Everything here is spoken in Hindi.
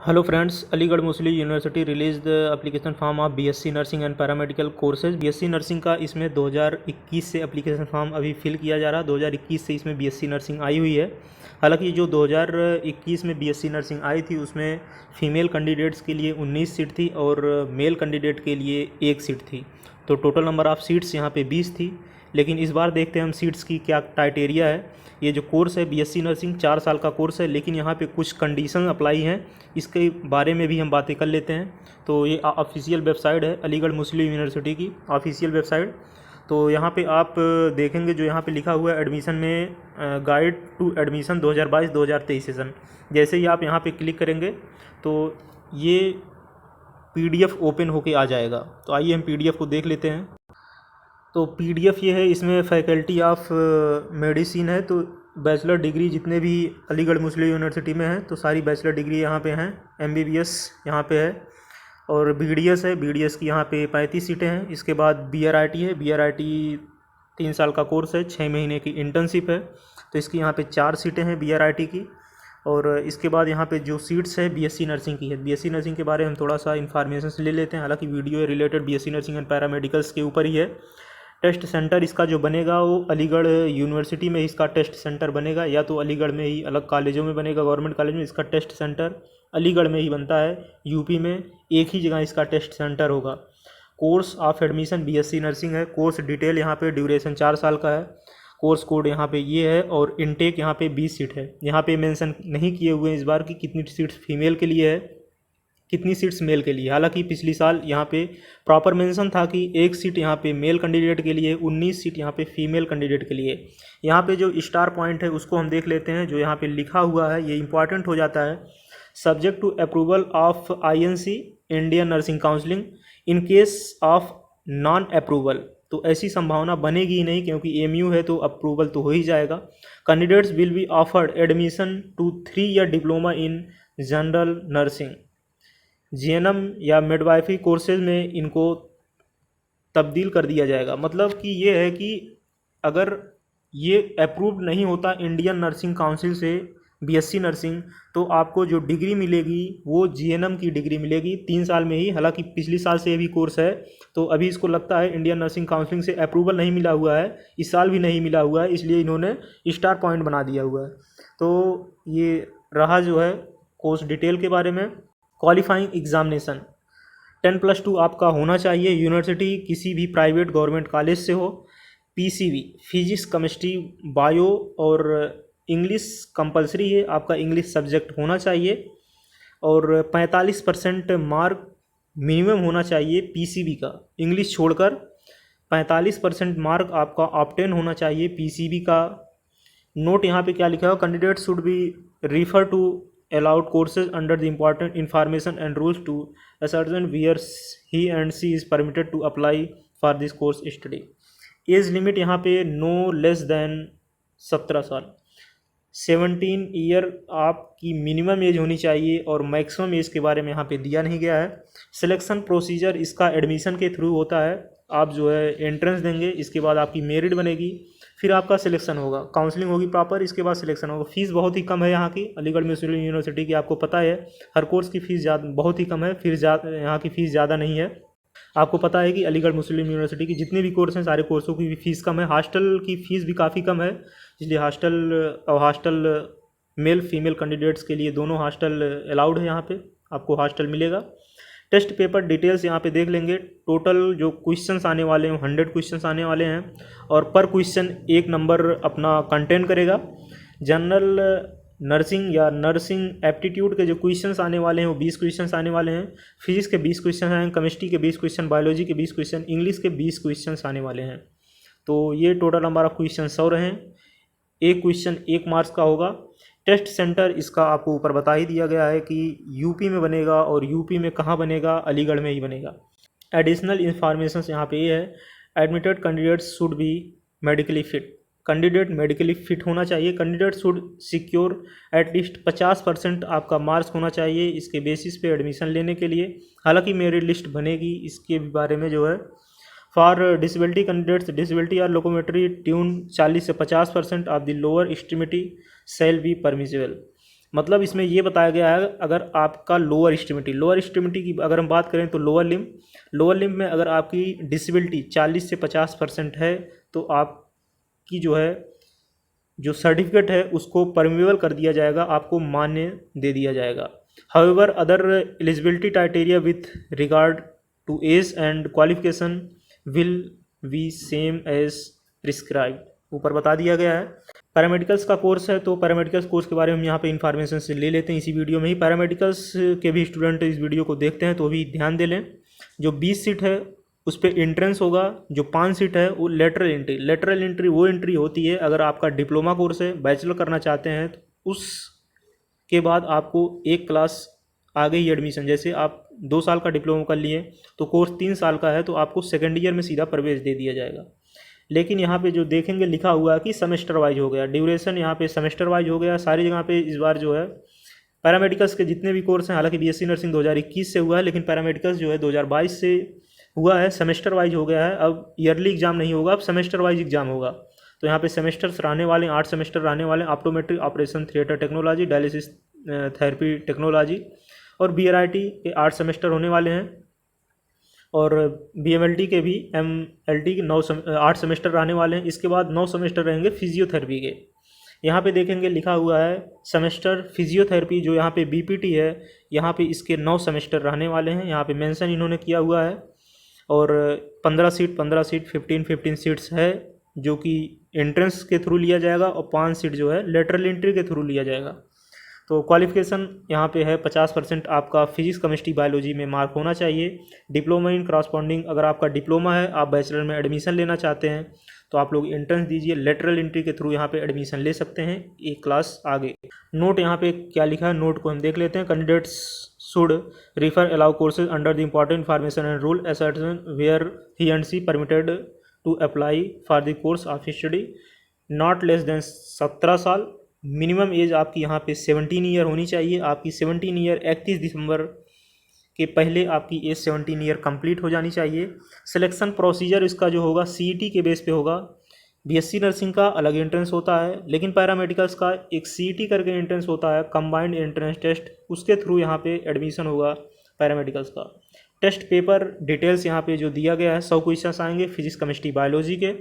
Hello friends, Aligarh Muslim university release the application form of BSc nursing and paramedical courses. BSc nursing का इसमें 2021 से एप्लीकेशन फॉर्म अभी फिल किया जा रहा है। 2021 से इसमें बीएससी नर्सिंग आई हुई है। हालांकि जो 2021 में बीएससी नर्सिंग आई थी उसमें फ़ीमेल कैंडिडेट्स के लिए 19 सीट थी और मेल कैंडिडेट के लिए 1 सीट थी। तो टोटल नंबर ऑफ़ सीट्स यहाँ पे 20 थी। लेकिन इस बार देखते हैं हम सीट्स की क्या क्राइटेरिया है। ये जो कोर्स है बीएससी नर्सिंग 4 साल का कोर्स है, लेकिन यहाँ पे कुछ कंडीशन अप्लाई हैं, इसके बारे में भी हम बातें कर लेते हैं। तो ये ऑफिशियल वेबसाइट है अलीगढ़ मुस्लिम यूनिवर्सिटी की ऑफिशियल वेबसाइट। तो यहाँ पे आप देखेंगे जो यहाँ पे लिखा हुआ है एडमिशन में गाइड टू एडमिशन 2022-2023 सेशन। जैसे ही आप यहाँ पे क्लिक करेंगे तो ये पीडीएफ ओपन होके आ जाएगा। तो आइए हम पीडीएफ को देख लेते हैं। तो पीडीएफ ये है, इसमें फैकल्टी ऑफ मेडिसिन है। तो बैचलर डिग्री जितने भी अलीगढ़ मुस्लिम यूनिवर्सिटी में हैं तो सारी बैचलर डिग्री यहाँ पे हैं। एमबीबीएस यहाँ पे है और बीडीएस है। बीडीएस की यहाँ पे 35 सीटें हैं। इसके बाद बीआरआईटी है। बीआरआईटी 3 साल का कोर्स है, 6 महीने की इंटर्नशिप है। तो इसकी यहाँ पे 4 सीटें हैं बीआरआईटी की। और इसके बाद यहाँ पे जो सीट्स है बीएससी नर्सिंग की है। बीएससी नर्सिंग के बारे में हम थोड़ा सा इन्फॉर्मेशन ले लेते हैं। हालांकि video related BSc nursing and paramedicals के ऊपर ही है। टेस्ट सेंटर इसका जो बनेगा वो अलीगढ़ यूनिवर्सिटी में इसका टेस्ट सेंटर बनेगा, या तो अलीगढ़ में ही अलग कॉलेजों में बनेगा, गवर्नमेंट कॉलेज में। इसका टेस्ट सेंटर अलीगढ़ में ही बनता है। यूपी में एक ही जगह इसका टेस्ट सेंटर होगा। Course of admission BSc nursing है। कोर्स डिटेल यहाँ पे ड्यूरेशन 4 साल का है। कोर्स कोड यहाँ पे ये है और इनटेक यहाँ पे 20 सीट है। यहाँ पे मेंशन नहीं किए हुए हैं इस बार की कितनी सीट्स फीमेल के लिए है, कितनी सीट्स मेल के लिए। हालांकि पिछली साल यहाँ पे प्रॉपर मेंशन था कि 1 सीट यहाँ पे मेल कैंडिडेट के लिए, 19 सीट यहाँ पे फीमेल कैंडिडेट के लिए। यहाँ पे जो स्टार पॉइंट है उसको हम देख लेते हैं। जो यहाँ पे लिखा हुआ है ये इंपॉर्टेंट हो जाता है। Subject to approval of INC Indian nursing counselling in case of non approval. तो ऐसी संभावना बनेगी ही नहीं, क्योंकि एमयू है तो अप्रूवल तो हो ही जाएगा। Candidates will be offered admission to 3 year diploma in general nursing, GNM या मिडवाइफरी कोर्सेज में इनको तब्दील कर दिया जाएगा। मतलब कि ये है कि अगर ये अप्रूव्ड नहीं होता इंडियन नर्सिंग काउंसिल से बीएससी नर्सिंग, तो आपको जो डिग्री मिलेगी वो जीएनएम की डिग्री मिलेगी 3 साल में ही। हालांकि पिछली साल से ये भी कोर्स है, तो अभी इसको लगता है इंडियन नर्सिंग काउंसिल से अप्रूवल नहीं मिला हुआ है, इस साल भी नहीं मिला हुआ है, इसलिए इन्होंने स्टार पॉइंट बना दिया हुआ है। तो ये रहा जो है कोर्स डिटेल के बारे में। क्वालिफाइंग एग्जामिनेशन 10+2 आपका होना चाहिए। यूनिवर्सिटी किसी भी प्राइवेट गवर्नमेंट कॉलेज से हो। पीसीबी फिजिक्स, केमिस्ट्री, बायो और इंग्लिश कंपलसरी है, आपका इंग्लिश सब्जेक्ट होना चाहिए। और 45% मार्क मिनिमम होना चाहिए पीसीबी का, इंग्लिश छोड़कर 45% मार्क आपका ऑब्टेन होना चाहिए पीसीबी का। नोट यहाँ पे क्या लिखा है, candidate should be refer to allowed courses under the important information and rules to ascertain where he and she is permitted to apply for this course study. Age limit यहाँ पे नो लेस देन 17 साल, 17 ईयर आपकी मिनिमम एज होनी चाहिए और मैक्सिमम एज के बारे में यहाँ पे दिया नहीं गया है। सिलेक्शन प्रोसीजर इसका एडमिशन के थ्रू होता है। आप जो है एंट्रेंस देंगे, इसके बाद आपकी मेरिट बनेगी, फिर आपका सिलेक्शन होगा, काउंसलिंग होगी प्रॉपर, इसके बाद सिलेक्शन होगा। फीस बहुत ही कम है यहाँ की अलीगढ़ मुस्लिम यूनिवर्सिटी की, आपको पता है हर कोर्स की फ़ीस बहुत ही कम है, फिर यहाँ की फ़ीस ज़्यादा नहीं है। आपको पता है कि अलीगढ़ मुस्लिम यूनिवर्सिटी की जितने भी कोर्स हैं सारे कोर्सों की भी फ़ीस कम है। हॉस्टल की फ़ीस भी काफ़ी कम है, इसलिए हॉस्टल मेल फीमेल कैंडिडेट्स के लिए दोनों हॉस्टल अलाउड है। यहाँ पे आपको हॉस्टल मिलेगा। टेस्ट पेपर डिटेल्स यहाँ पे देख लेंगे। टोटल जो क्वेश्चंस आने वाले हैं 100 क्वेश्चंस आने वाले हैं और पर क्वेश्चन 1 नंबर अपना कंटेंट करेगा। जनरल नर्सिंग या नर्सिंग एप्टीट्यूड के जो क्वेश्चंस आने वाले हैं वो 20 क्वेश्चंस आने वाले हैं। फिजिक्स के 20 क्वेश्चन हैं, केमिस्ट्री के 20 क्वेश्चन, बायोलॉजी के 20 क्वेश्चन, इंग्लिश के 20 क्वेश्चंस आने वाले हैं। तो ये टोटल नंबर ऑफ क्वेश्चन 100 रहे। एक क्वेश्चन 1 मार्क्स का होगा। टेस्ट सेंटर इसका आपको ऊपर बता ही दिया गया है कि यूपी में बनेगा, और यूपी में कहाँ बनेगा, अलीगढ़ में ही बनेगा। एडिशनल इन्फॉर्मेशन यहाँ पे ये है, admitted candidates should be medically fit. Candidate medically fit होना चाहिए। कैंडिडेट शुड सिक्योर एटलीस्ट 50% आपका मार्क्स होना चाहिए इसके बेसिस पे एडमिशन लेने के लिए। हालांकि मेरिट लिस्ट बनेगी, इसके बारे में जो है for disability candidates, disability or locomotory tune 40 से 50% of the lower extremity shall be permissible. मतलब इसमें ये बताया गया है अगर आपका लोअर एक्सट्रीमिटी की अगर हम बात करें तो लोअर लिम्ब में अगर आपकी डिसेबिलिटी 40 से 50% है तो आपकी जो सर्टिफिकेट है उसको परमिएबल कर दिया जाएगा, आपको मान्य दे दिया जाएगा। However other eligibility criteria with regard to age and qualification will be same as prescribe, ऊपर बता दिया गया है। पैरामेडिकल्स का कोर्स है तो पैरामेडिकल्स कोर्स के बारे में हम यहाँ पे इन्फॉर्मेशन से ले लेते हैं इसी वीडियो में ही। पैरामेडिकल्स के भी स्टूडेंट इस वीडियो को देखते हैं तो भी ध्यान दे लें। जो 20 सीट है उस पर एंट्रेंस होगा, जो 5 सीट है वो लेटरल एंट्री वो एंट्री होती है अगर आपका डिप्लोमा कोर्स है, बैचलर करना चाहते हैं तो उसके बाद आपको एक क्लास आगे ही एडमिशन, जैसे आप 2 साल का डिप्लोमा कर लिए तो कोर्स 3 साल का है तो आपको सेकेंड ईयर में सीधा प्रवेश दे दिया जाएगा। लेकिन यहाँ पे जो देखेंगे लिखा हुआ है कि सेमेस्टर वाइज हो गया, ड्यूरेशन यहाँ पे सेमेस्टर वाइज हो गया सारी जगह पे। इस बार जो है पैरामेडिकल्स के जितने भी कोर्स हैं, हालांकि बीएससी नर्सिंग 2021 से हुआ है लेकिन पैरामेडिकल्स जो है 2022 से हुआ है, सेमेस्टर वाइज हो गया है। अब ईयरली एग्जाम नहीं होगा, अब सेमेस्टर वाइज एग्जाम होगा। तो यहाँ पे सेमेस्टर्स रहने वाले 8 सेमेस्टर रहने वाले हैं। Optometry, operation theatre technology, dialysis therapy technology और बीआरआईटी के 8 सेमेस्टर होने वाले हैं और बीएमएलटी के भी एमएलटी के 8 सेमेस्टर रहने वाले हैं। इसके बाद 9 सेमेस्टर रहेंगे फिजियोथेरेपी के। यहाँ पे देखेंगे लिखा हुआ है सेमेस्टर फिजियोथेरेपी, जो यहाँ पे बीपीटी है, यहाँ पे इसके 9 सेमेस्टर रहने वाले हैं, यहाँ पे मेंशन इन्होंने किया हुआ है। और 15 सीट 15 सीट्स है जो कि एंट्रेंस के थ्रू लिया जाएगा और 5 सीट जो है लेटरल एंट्री के थ्रू लिया जाएगा। तो क्वालिफिकेशन यहाँ पे है 50% आपका फिजिक्स केमिस्ट्री बायोलॉजी में मार्क होना चाहिए। डिप्लोमा इन क्रॉसपॉन्डिंग, अगर आपका डिप्लोमा है, आप बैचलर में एडमिशन लेना चाहते हैं तो आप लोग एंट्रेंस दीजिए, लेटरल एंट्री के थ्रू यहाँ पे एडमिशन ले सकते हैं एक क्लास आगे। नोट यहाँ पे क्या लिखा है, नोट को हम देख लेते हैं। Candidates should refer allow courses under the important information and rule ascertain where he and see permitted to apply for the course of study, not less than 17 साल। मिनिमम एज आपकी यहाँ पे 17 ईयर होनी चाहिए। आपकी 17 ईयर 31 दिसंबर के पहले आपकी एज 17 ईयर कंप्लीट हो जानी चाहिए। सिलेक्शन प्रोसीजर इसका जो होगा सीईटी के बेस पे होगा। बीएससी नर्सिंग का अलग एंट्रेंस होता है लेकिन पैरामेडिकल्स का एक सीईटी करके एंट्रेंस होता है, कंबाइंड एंट्रेंस टेस्ट, उसके थ्रू यहाँ पे एडमिशन होगा पैरामेडिकल्स का। टेस्ट पेपर डिटेल्स यहाँ पे जो दिया गया है, 100 क्वेश्चंस आएंगे फिजिक्स केमिस्ट्री बायोलॉजी के।